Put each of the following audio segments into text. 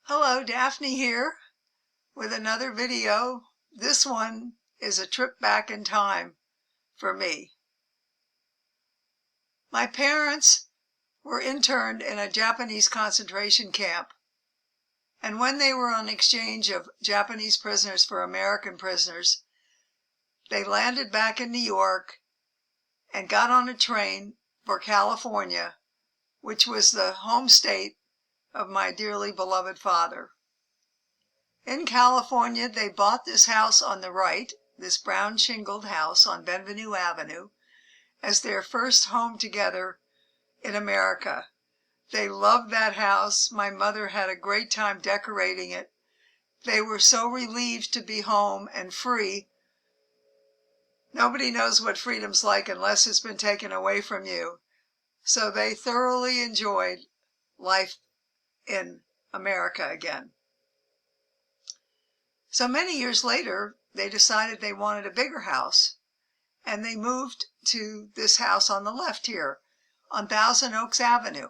Hello, Daphne here with another video. This one is a trip back in time for me. My parents were interned in a Japanese concentration camp, and when they were on exchange of Japanese prisoners for American prisoners, they landed back in New York and got on a train for California, which was the home state of my dearly beloved father. In California, they bought this house on the right, this brown shingled house on Benvenue Avenue, as their first home together in America. They loved that house. My mother had a great time decorating it. They were so relieved to be home and free. Nobody knows what freedom's like unless it's been taken away from you. So they thoroughly enjoyed life in America again. So many years later, they decided they wanted a bigger house, and they moved to this house on the left here on Thousand Oaks Avenue.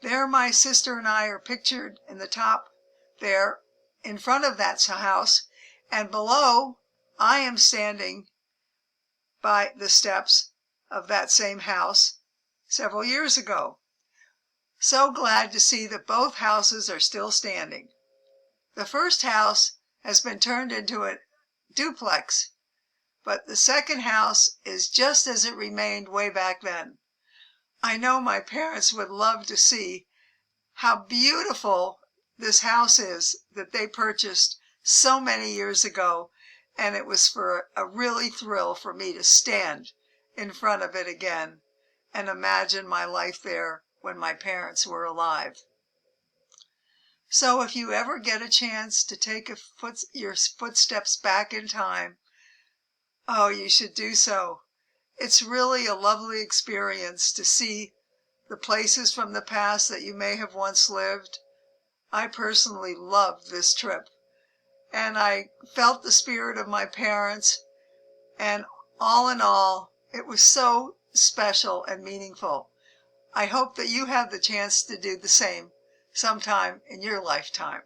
There my sister and I are pictured in the top there in front of that house, and below I am standing by the steps of that same house several years ago. So glad to see that both houses are still standing. The first house has been turned into a duplex, but the second house is just as it remained way back then. I know my parents would love to see how beautiful this house is that they purchased so many years ago, and it was for a really thrill for me to stand in front of it again and imagine my life there when my parents were alive. So if you ever get a chance to take your footsteps back in time, oh, you should do so. It's really a lovely experience to see the places from the past that you may have once lived. I personally loved this trip, and I felt the spirit of my parents, and all in all, it was so special and meaningful. I hope that you have the chance to do the same sometime in your lifetime.